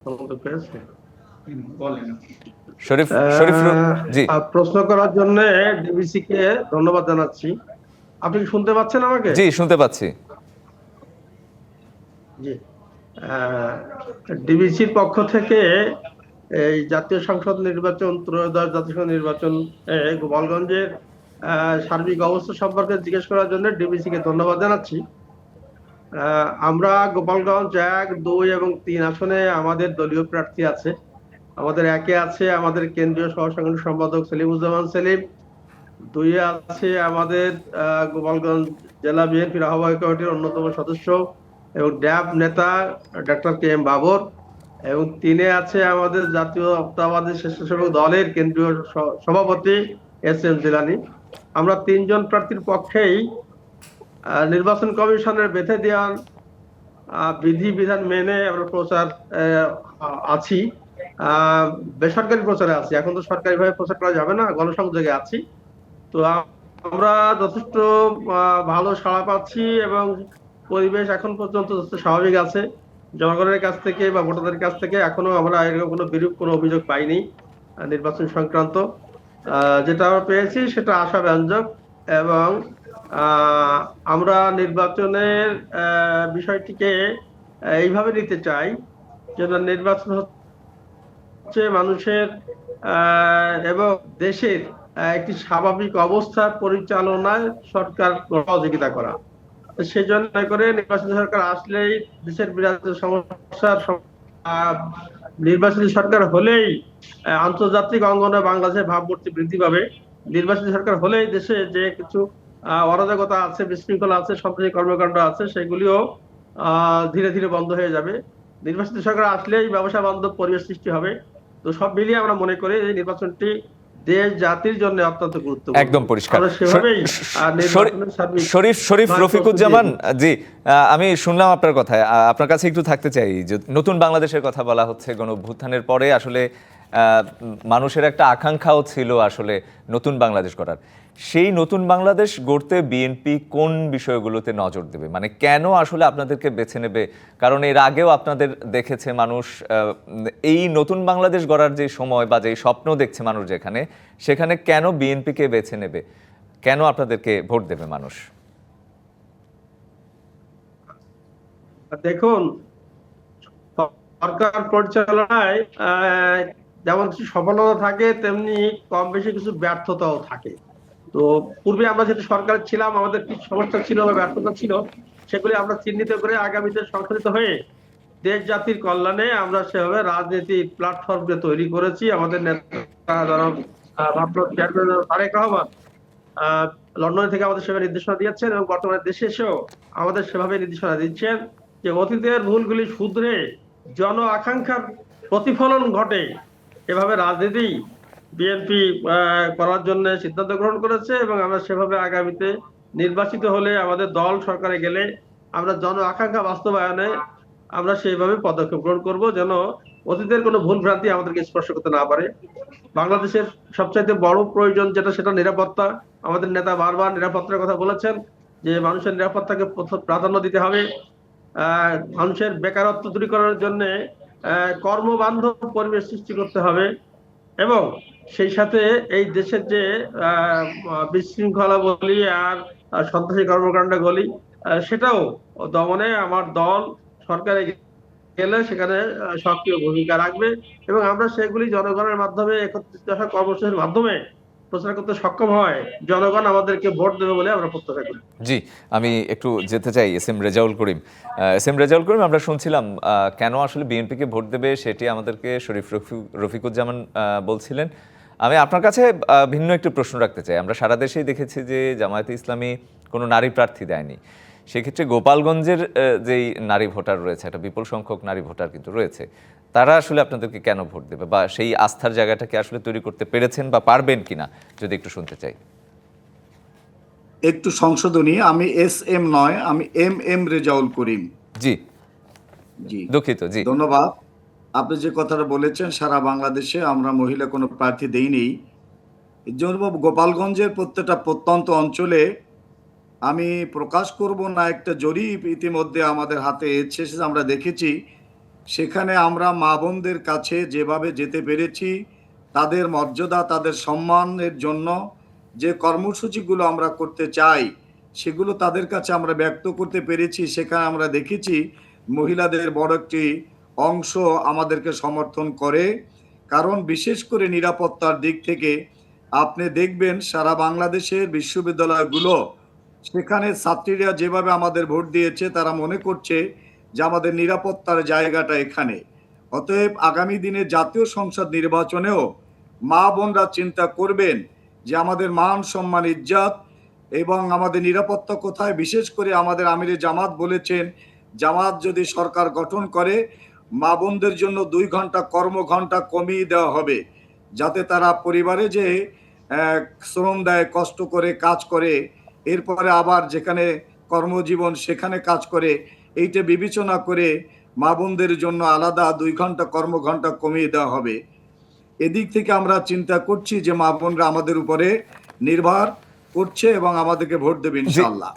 আমাকে পেয়েছে। বলেন। শরীফ শরীফ জি প্রশ্ন করার জন্য ডিবিসি কে ধন্যবাদ জানাচ্ছি। আপনি কি শুনতে পাচ্ছেন আমাকে? জি শুনতে পাচ্ছি। জি। ডিবিসির পক্ষ থেকে এই জাতীয় সংসদ নির্বাচন, ত্রয়োদশ জাতীয় সংসদ নির্বাচন গোপালগঞ্জের সার্বিক অবস্থা সম্পর্কে জিজ্ঞেস করার জন্য ডিবিসি কে ধন্যবাদ জানাচ্ছি। আমরা গোপালগঞ্জ 1, 2 এবং 3 আসনে আমাদের দলীয় প্রার্থী আছে। আমাদের একে আছে আমাদের কেন্দ্রীয় সহ সাংগঠনিক সম্পাদক সেলিমুজ্জামান সেলিম। 2 আছে আমাদের গোপালগঞ্জ জেলা বিএনপির আহ্বায়ক কমিটির অন্যতম সদস্য এবং ড্যাব নেতা ডক্টর কে এম বাবর। এবং 3 আছে আমাদের জাতীয় জাতীয়তাবাদী স্বেচ্ছাসেবক দলের কেন্দ্রীয় সভাপতি এস এম জিলানী। আমরা 3 জন প্রার্থীর পক্ষেই নির্বাচন কমিশনের বেঁধে দেওয়া বিধিবিধান মেনে আমরা প্রচার আছি। বেসরকারি প্রচারে আছি, এখন তো সরকারি ভাবে প্রচার করা যাবে না, গণসংযোগে আছি। তো আমরা যথেষ্ট ভালো সাড়া পাচ্ছি এবং পরিবেশ এখন পর্যন্ত যথেষ্ট স্বাভাবিক আছে। জনগণের কাছ থেকে বা ভোটারদের কাছ থেকে এখনো আমরা এরকম কোনো বিরূপ কোনো অভিযোগ পাইনি নির্বাচন সংক্রান্ত। যেটা আমরা পেয়েছি সেটা আশাব্যঞ্জক। এবং আমরা নির্বাচনের বিষয়টিকে এইভাবে নিতে চাই যে নির্বাচন হচ্ছে মানুষের এবং দেশের একটি স্বাভাবিক অবস্থা পরিচালনায় সরকার সহযোগিতা করা। সেই জন্য করে নির্বাচিত সরকার আসলেই দেশের বিরাট সমস্যার নির্বাচিত সরকার হলেই আন্তর্জাতিক অঙ্গনে বাংলাদেশের ভাবমূর্তি বৃদ্ধি পাবে। নির্বাচিত সরকার হলেই দেশে যে কিছু অরাজকতা আছে, বিশৃঙ্খলা আছে, সন্ত্রাসী কর্মকাণ্ড আছে, সেগুলিও ধীরে ধীরে বন্ধ হয়ে যাবে। নির্বাচিত সরকার আসলেই ব্যবসা বান্ধব পরিবেশ সৃষ্টি হবে। তো সব মিলিয়ে আমরা মনে করি এই নির্বাচনটি দেশ জাতির জন্য অত্যন্ত গুরুত্বপূর্ণ। একদম পরিষ্কার। আমরা সেভাবেই শরীফ রফিকুজ্জামান জি, আমি শুনলাম আপনার কথায়, আপনার কাছে একটু থাকতে চাই যে নতুন বাংলাদেশের কথা বলা হচ্ছে। গণঅভ্যুত্থানের পরে আসলে মানুষের একটা আকাঙ্ক্ষাও ছিল আসলে নতুন বাংলাদেশ গড়ার। সেই নতুন বাংলাদেশ গড়তে বিএনপি কোন বিষয়গুলোতে নজর দেবে, মানে কেন আসলে আপনাদেরকে বেছে নেবে? কারণ এর আগেও আপনাদের দেখেছে মানুষ, এই নতুন বাংলাদেশ গড়ার যে সময় বা যে স্বপ্ন দেখছে মানুষ যেখানে, সেখানে কেন বিএনপিকে বেছে নেবে, কেন আপনাদেরকে ভোট দেবে মানুষ? দেখুন, সরকার পরিচালনায় যেমন কিছু সফলতা থাকে তেমনি কম বেশি কিছু ব্যর্থতাও থাকে। তো পূর্বে আমরা যেহেতু সরকার ছিলাম, আমাদের কিছু সমস্যা ছিল বা ব্যর্থতা ছিল, সেগুলি আমরা চিহ্নিত করে আগামীতে সংশোধিত হয়ে দেশ জাতির কল্যাণে আমরা সেভাবে রাজনীতির প্ল্যাটফর্ম তৈরি করেছি। আমাদের নেতা তারেক রহমান লন্ডন থেকে আমাদের সেভাবে নির্দেশনা দিয়েছেন এবং বর্তমানে দেশে এসেও আমাদের সেভাবে নির্দেশনা দিচ্ছেন যে অতীতের ভুলগুলি শুধরে জন আকাঙ্ক্ষার প্রতিফলন ঘটে এভাবে রাজনীতি বিএনপি করার জন্য সিদ্ধান্ত গ্রহণ করেছে। এবং আমরা সেভাবে আগামীতে নির্বাচিত হলে আমাদের দল সরকারে গেলে আমরা জন আকাঙ্ক্ষা বাস্তবায়নে আমরা সেইভাবে পদক্ষেপ গ্রহণ করব, যেন অতীতের কোনো ভুল ভ্রান্তি আমাদেরকে স্পর্শ করতে না পারে। বাংলাদেশের সবচাইতে বড় প্রয়োজন যেটা, সেটা নিরাপত্তা। আমাদের নেতা বারবার নিরাপত্তার কথা বলেছেন যে মানুষের নিরাপত্তাকে প্রাধান্য দিতে হবে। মানুষের বেকারত্ব দূরীকরণের জন্য কর্মবান্ধব পরিবেশ সৃষ্টি করতে হবে এবং সেই সাথে এই দেশের যে বিশৃঙ্খলা বলি আর সন্ত্রাসী কর্মকাণ্ড বলি, সেটাও দমনে আমার দল সরকারে গেলে সেখানে সক্রিয় ভূমিকা রাখবে এবং আমরা সেগুলি জনগণের মাধ্যমে একত্রিত দশা কর্মসূচির মাধ্যমে প্রচার করতে সক্ষম হয়, জনগণ আমাদেরকে ভোট দেবে বলে আমরা প্রত্যাশা করি। জি, আমি একটু যেতে চাই এস এম রেজাউল করিম। আমরা শুনছিলাম কেন আসলে বিএনপিকে ভোট দেবে সেটি আমাদেরকে শরীফ রফিকুজ্জামান বলছিলেন। আমি আপনার কাছে ভিন্ন একটু প্রশ্ন রাখতে চাই। আমরা সারা দেশেই দেখেছি যে জামায়াতে ইসলামী কোনো নারী প্রার্থী দেয়নি। সেক্ষেত্রে গোপালগঞ্জের যেই নারী ভোটার রয়েছে, একটা বিপুল সংখ্যক নারী ভোটার কিন্তু রয়েছে, তারা আসলে আপনাদেরকে কেন ভোট দেবে বা সেই আস্থার জায়গাটাকে আসলে তৈরি করতে পেরেছেন বা পারবেন কিনা যদি একটু শুনতে চাই। একটু সংশোধনী, আমি এস এম নয়, আমি এম এম রেজাউল করিম। জি জি, দুঃখিত। জি ধন্যবাদ। আপনি যে কথাটা বলেছেন, সারা বাংলাদেশে আমরা মহিলা কোনো প্রার্থী দেইনি। গোপালগঞ্জের প্রত্যেকটা প্রত্যন্ত অঞ্চলে আমি প্রকাশ করব না, একটা জরিপ ইতিমধ্যে আমাদের হাতে এসেছে, আমরা দেখেছি সেখানে আমরা মা বোনদের কাছে যেভাবে যেতে পেরেছি, তাদের মর্যাদা, তাদের সম্মানের জন্য যে কর্মসূচিগুলো আমরা করতে চাই, সেগুলো তাদের কাছে আমরা ব্যক্ত করতে পেরেছি। সেখানে আমরা দেখেছি মহিলাদের বড় একটি অংশ আমাদেরকে সমর্থন করে। কারণ বিশেষ করে নিরাপত্তার দিক থেকে আপনি দেখবেন সারা বাংলাদেশের বিশ্ববিদ্যালয়গুলো, সেখানে ছাত্রীরা যেভাবে আমাদের ভোট দিয়েছে, তারা মনে করছে যে আমাদের নিরাপত্তার জায়গাটা এখানে। অতএব আগামী দিনে জাতীয় সংসদ নির্বাচনেও মা বোনরা চিন্তা করবেন যে আমাদের মান সম্মান ইজ্জত এবং আমাদের নিরাপত্তা কোথায়। বিশেষ করে আমাদের আমিরে জামাত বলেছেন, জামাত যদি সরকার গঠন করে, মা বোনদের জন্য 2 ঘন্টা কর্মঘণ্টা কমিয়ে দেওয়া হবে, যাতে তারা পরিবারে যে শ্রম দেয়, কষ্ট করে কাজ করে, এরপরে আবার যেখানে কর্মজীবন সেখানে কাজ করে, এইটা বিবেচনা করে মা বোনদের জন্য আলাদা 2 ঘন্টা কর্মঘণ্টা কমিয়ে দেওয়া হবে। এদিক থেকে আমরা চিন্তা করছি যে মা বোনরা আমাদের উপরে নির্ভর করছে এবং আমাদেরকে ভোট দেবে ইনশাআল্লাহ।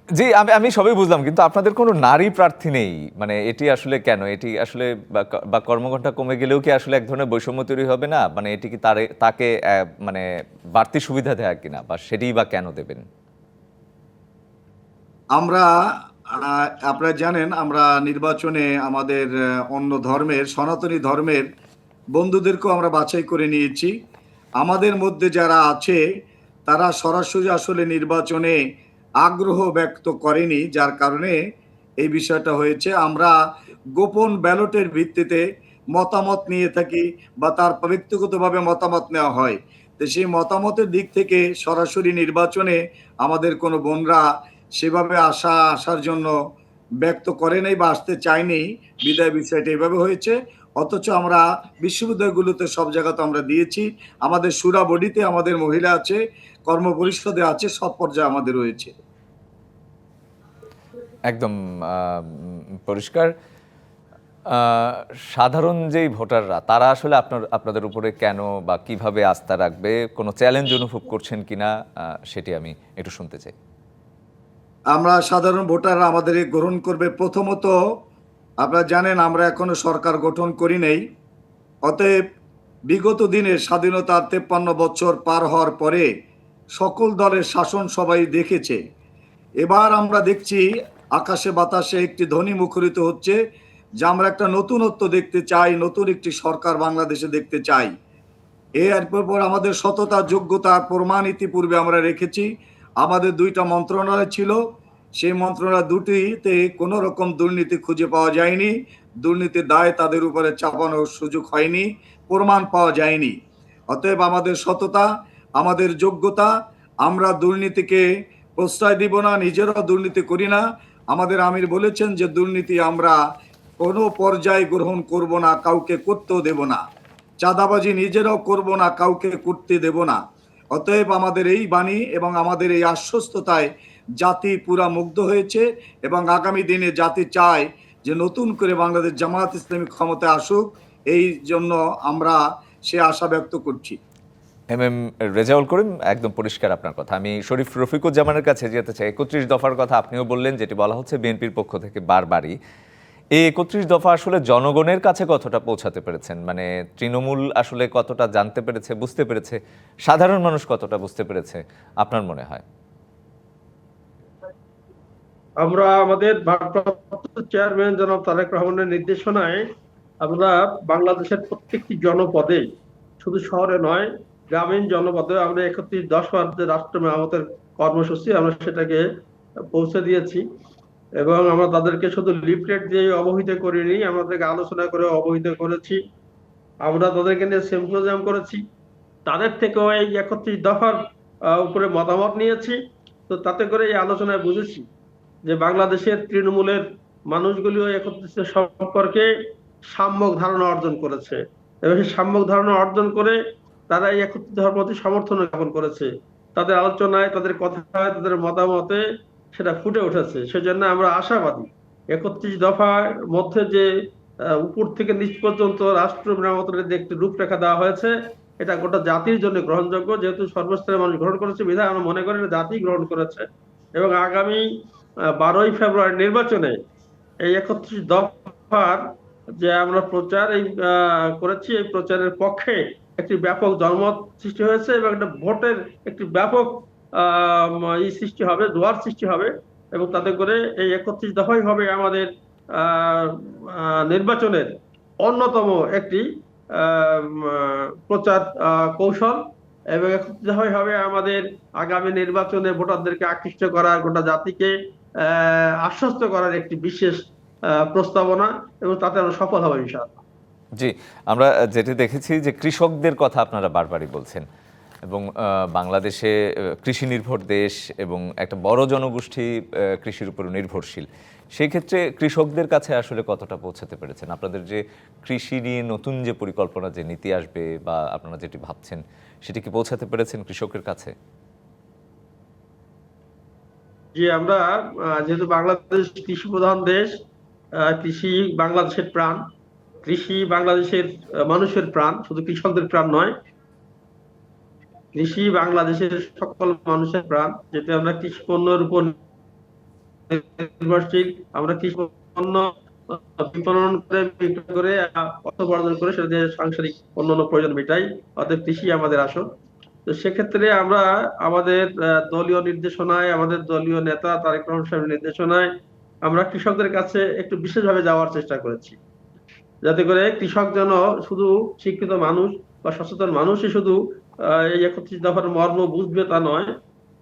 জি, আমি সবই বুঝলাম, কিন্তু আপনাদের কোনো নারী প্রার্থী নেই, মানে এটি আসলে কেন? এটি আসলে বা কর্মঘণ্টা কমে গেলেও কি আসলে এক ধরনের বৈষম্য তৈরি হবে না? মানে এটি কি তাকে মানে বাড়তি সুবিধা দেয় কিনা, বা সেটিই বা কেন দেবেন? আমরা আপনারা জানেন আমরা নির্বাচনে আমাদের অন্য ধর্মের, সনাতনী ধর্মের বন্ধুদেরকেও আমরা বাছাই করে নিয়েছি। আমাদের মধ্যে যারা আছে তারা সরাসরি আসলে নির্বাচনে আগ্রহ ব্যক্ত করেনি, যার কারণে এই বিষয়টা হয়েছে। আমরা গোপন ব্যালটের ভিত্তিতে মতামত নিয়ে থাকি বা তার ব্যক্তিগতভাবে মতামত নেওয়া হয়। তো সেই মতামতের দিক থেকে সরাসরি নির্বাচনে আমাদের কোনো বোনরা সেভাবে আসার জন্য ব্যক্ত করে নাই বা আসতে চায়নি, বিদায় বিষয়টা এভাবে হয়েছে। অথচ আমরা বিশ্ববিদ্যালয়গুলোতে সব জায়গাতে আমরা দিয়েছি। আমাদের শুরা বডিতে আমাদের মহিলা আছে, কর্ম পরিষদে আছে, সব পর্যায়ে আমাদের রয়েছে। একদম পরিষ্কার। সাধারণ যেই ভোটাররা, তারা আসলে আপনাদের উপরে কেন বা কিভাবে আস্থা রাখবে, কোনো চ্যালেঞ্জ অনুভব করছেন কিনা, সেটি আমি একটু শুনতে চাই। আমরা সাধারণ ভোটাররা আমাদের গ্রহণ করবে। প্রথমত আপনারা জানেন আমরা এখনো সরকার গঠন করি নাই। অতএব বিগত দিনে স্বাধীনতার 53 বছর পার হওয়ার পরে সকল দলের শাসন সবাই দেখেছে। এবার আমরা দেখছি আকাশে বাতাসে একটি ধ্বনি মুখরিত হচ্ছে যে আমরা একটা নতুনত্ব দেখতে চাই, নতুন একটি সরকার বাংলাদেশে দেখতে চাই। এরপর আমাদের সততা যোগ্যতার প্রমাণ ইতিপূর্বে আমরা রেখেছি। আমাদের 2টা মন্ত্রণালয় ছিল, সেই মন্ত্রণালয় দুটিতে কোনো রকম দুর্নীতি খুঁজে পাওয়া যায়নি। দুর্নীতির দায় তাদের উপরে চাপানোর সুযোগ হয়নি, প্রমাণ পাওয়া যায়নি। অতএব আমাদের সততা, আমাদের যোগ্যতা, আমরা দুর্নীতিকে প্রশ্রয় দিব না, নিজেরাও দুর্নীতি করি না। আমাদের আমির বলেছেন যে দুর্নীতি আমরা কোনো পর্যায়ে গ্রহণ করব না, কাউকে করতেও দেব না। চাঁদাবাজি নিজেরাও করব না, কাউকে করতে দেব না। অতএব আমাদের এই বাণী এবং আমাদের এই আশ্বস্ততায় জাতি পুরা মুগ্ধ হয়েছে এবং আগামী দিনে জাতি চায় যে নতুন করে বাংলাদেশ জামায়াত ইসলামী ক্ষমতায় আসুক। এই জন্য আমরা সে আশা ব্যক্ত করছি। এম রেজাউল করিম, একদম পরিষ্কার আপনার কথা। আমি শরীফ রফিকুজ্জামানের কাছে যেতে চাই। 31 দফার কথা আপনিও বললেন, যেটি বলা হচ্ছে বিএনপির পক্ষ থেকে বারবারই। এই 31 দফা আসলে জনগণের কাছে কতটা পৌঁছাতে পেরেছেন? মানে তৃণমূল আসলে কতটা জানতে পেরেছে, বুঝতে পেরেছে, সাধারণ মানুষ কতটা বুঝতে পেরেছে আপনার মনে হয়? আমরা আমাদের ভারপ্রাপ্ত চেয়ারম্যান জনাব তারেক রহমানের নির্দেশনায় আমরা বাংলাদেশের প্রত্যেকটি জনপদে, শুধু শহরে নয়, গ্রামীণ জনপদে আমরা 31 দফার যে রাষ্ট্র মেরামতের কর্মসূচি আমরা সেটাকে পৌঁছে দিয়েছি। এবং আমরা তাদেরকে শুধু লিফলেট দিয়ে অবহিত করিনি, আমাদেরকে আলোচনা করে অবহিত করেছি। আমরা তাদেরকে নিয়ে সিম্পোজিয়াম করেছি, তাদের থেকেও এই 31 দফার উপরে মতামত নিয়েছি। তো তাতে করে এই আলোচনায় বুঝেছি যে বাংলাদেশের তৃণমূলের মানুষগুলিও 31 সম্পর্কে সাম্যক ধারণা অর্জন করেছে এবং সেই সাম্যক ধারণা অর্জন করে তারা এই 31 দফার প্রতি সমর্থন জ্ঞাপন করেছে। তাদের আলোচনায়, তাদের কথায়, তাদের মতামতে সেটা ফুটে উঠেছে। সেজন্য আমরা আশাবাদী 31 দফার মধ্যে যে উপর থেকে নিচ পর্যন্ত রাষ্ট্র মেরামতের যে একটি রূপরেখা দেওয়া হয়েছে, এটা গোটা জাতির জন্য গ্রহণযোগ্য। যেহেতু সর্বস্তরের মানুষ গ্রহণ করেছে বিধায় আমরা মনে করি জাতি গ্রহণ করেছে। এবং আগামী 12ই ফেব্রুয়ারি নির্বাচনে এই 31 দফার যে আমরা প্রচার করেছি, এই প্রচারের পক্ষে একটি ব্যাপক জনমত সৃষ্টি হয়েছে এবং একটা ভোটের একটি ব্যাপক সৃষ্টি হবে, জোয়ার সৃষ্টি হবে। এবং তাতে করে এই 31 দফাই হবে আমাদের আহ, নির্বাচনের অন্যতম একটি প্রচার কৌশল। এবং 31 দফাই হবে আমাদের আগামী নির্বাচনে ভোটারদেরকে আকৃষ্ট করার, গোটা জাতিকে আশ্বস্ত করার একটি বিশেষ প্রস্তাবনা, এবং তাতে আমরা সফল হবো ইনশাআল্লাহ। জি, আমরা যেটি দেখেছি যে কৃষকদের কথা আপনারা বারবারই বলছেন, এবং বাংলাদেশে কৃষি নির্ভর দেশ এবং একটা বড় জনগোষ্ঠী কৃষির উপর নির্ভরশীল। সেই ক্ষেত্রে কৃষকদের কাছে আসলে কতটা পৌঁছাতে পেরেছেন? আপনাদের যে কৃষি নিয়ে নতুন যে পরিকল্পনা, যে নীতি আসবে বা আপনারা যেটি ভাবছেন, সেটি কি পৌঁছাতে পেরেছেন কৃষকের কাছে? যে আমরা যেহেতু বাংলাদেশ কৃষি প্রধান দেশ, কৃষি বাংলাদেশের প্রাণ, কৃষি বাংলাদেশের মানুষের প্রাণ, শুধু কৃষকদের প্রাণ নয়, কৃষি বাংলাদেশের সকল মানুষের প্রাণ। যেটা আমরা কৃষি পণ্যের উপর নির্ভরশীল, আমরা কৃষি পণ্য বিপণন করে, বিক্রয় করে, অর্থ উপার্জন করে সেটা দিয়ে সাংসারিক অন্যান্য প্রয়োজন মেটাই। অতএব কৃষি আমাদের আসল। তো সেক্ষেত্রে আমরা আমাদের দলীয় নির্দেশনায়, আমাদের দলীয় নেতা তারেক রহমান সাহেবের নির্দেশনায় আমরা কৃষকদের কাছে একটু বিশেষভাবে যাওয়ার চেষ্টা করেছি, যাতে করে কৃষক যেন শুধু শিক্ষিত মানুষ বা সচেতন মানুষই শুধু এই 31 দফার মর্ম বুঝবে তা নয়।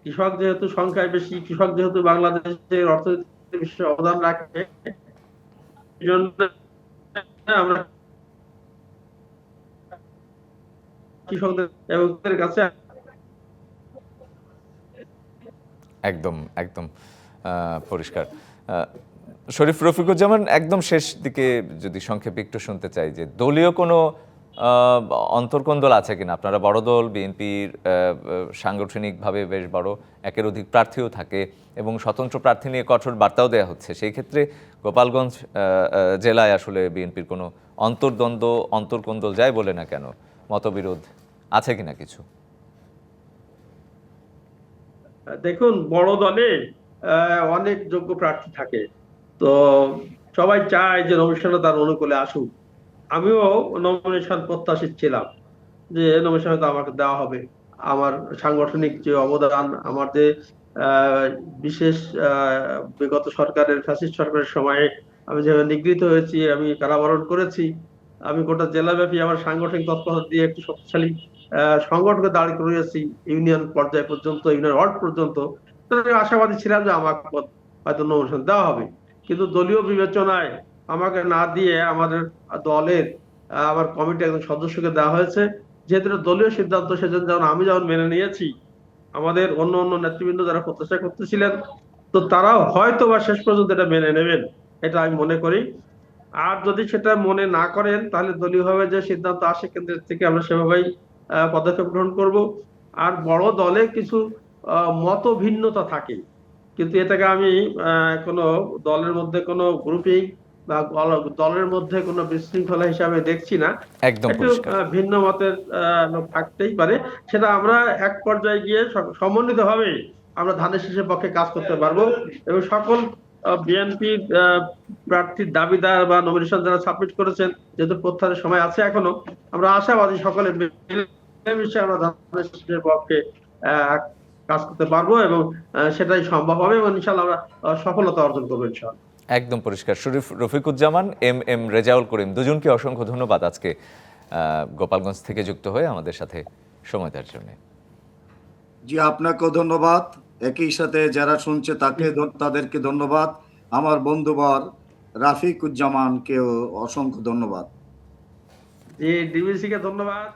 কৃষক যেহেতু সংখ্যায় বেশি, কৃষক যেহেতু বাংলাদেশের অর্থনীতিতে বিশেষ অবদান রাখে, এই জন্য আমরা কৃষকদের এবং তাদের কাছে একদম একদম পরিষ্কার। শরীফ রফিকুজ্জামান, একদম শেষ দিকে যদি সংক্ষেপে একটু শুনতে চাই যে দলীয় কোনো অন্তর্কোন্দল আছে কিনা? আপনারা বড় দল, বিএনপির সাংগঠনিকভাবে বেশ বড়, একের অধিক প্রার্থীও থাকে এবং স্বতন্ত্র প্রার্থী নিয়ে কঠোর বার্তাও দেওয়া হচ্ছে। সেই ক্ষেত্রে গোপালগঞ্জ জেলায় আসলে বিএনপির কোনো অন্তর্দ্বন্দ্ব, অন্তর্কোন্দল যাই বলে না কেন, মতবিরোধ আছে কিনা কিছু? দেখুন, বড় দলে অনেক যোগ্য প্রার্থী থাকে। তো সবাই চায় যে নমিনেশনটা তার অনুকূলে আসুক। আমিও নমিনেশন প্রত্যাশী ছিলাম যে নমিনেশন হয়তো আমাকে দেওয়া হবে। আমার সাংগঠনিক যে অবদান, আমার যে বিশেষ বিগত সরকারের, ফ্যাসিস্ট সরকারের সময়ে আমি যেভাবে নিগৃহীত হয়েছি, আমি কারাবরণ করেছি, আমি গোটা জেলাব্যাপী আমার সাংগঠনিক তৎপরতা দিয়ে একটি শক্তিশালী সংগঠনকে দাঁড় করিয়েছি, ইউনিয়ন পর্যায় পর্যন্ত, ইউনিয়ন ওয়ার্ড পর্যন্ত। তো আমি আশাবাদী ছিলাম যে আমাকে হয়তো নমিনেশন দেওয়া হবে। কিন্তু দলীয় বিবেচনায় আমাকে না দিয়ে আমাদের দলের আমার কমিটি একজন সদস্যকে দেওয়া হয়েছে। যেহেতু এটা দলীয় সিদ্ধান্ত, সেজন্য যেমন আমি যেমন মেনে নিয়েছি, আমাদের অন্য অন্য নেতৃবৃন্দ যারা প্রত্যাশা করতেছিলেন, তো তারাও হয়তো বা শেষ পর্যন্ত এটা মেনে নেবেন, এটা আমি মনে করি। আর যদি সেটা মনে না করেন, তাহলে দলীয়ভাবে যে সিদ্ধান্ত আসে কেন্দ্রের থেকে, আমরা সেভাবেই পদক্ষেপ গ্রহণ করব। আর বড় দলে কিছু মত ভিন্নতা থাকে, কিন্তু এটাকে আমি কোনো দলের মধ্যে কোনো গ্রুপিং বা দলের মধ্যে কোনো বিশৃঙ্খলা হিসাবে দেখছি না। একদম একটু পরিষ্কার। ভিন্ন মতের লোক থাকতেই পারে, সেটা আমরা এক পর্যায়ে গিয়ে সমন্বিত ভাবে আমরা ধানের শীষের পক্ষে কাজ করতে পারবো। এবং সকল বিএনপি প্রার্থীর দাবিদার বা নমিনেশন যারা সাবমিট করেছেন, যেহেতু প্রত্যাহারের সময় আছে এখনো, আমরা আশাবাদী সকলে মিলেমিশে আমরা ধানের শীষের পক্ষে কাজ করতে পারবো, এবং সেটাই সম্ভব হবে, এবং ইনশাআল্লাহ আমরা সফলতা অর্জন করবো ইনশাআল্লাহ। একদম পরিষ্কার। শরীফ রফিকুজ্জামান, এম রেজাউল করিম, দুজনকে অসংখ্য ধন্যবাদ আজকে গোপালগঞ্জ থেকে যুক্ত হয়ে আমাদের সাথে সময় দেওয়ার জন্য। জি, আপনাকেও ধন্যবাদ। একই সাথে যারা শুনছে তাদেরকে ধন্যবাদ। আমার বন্ধুবর রাফিকুজ্জামানকেও অসংখ্য ধন্যবাদ। জি, ডিবিসি কে ধন্যবাদ।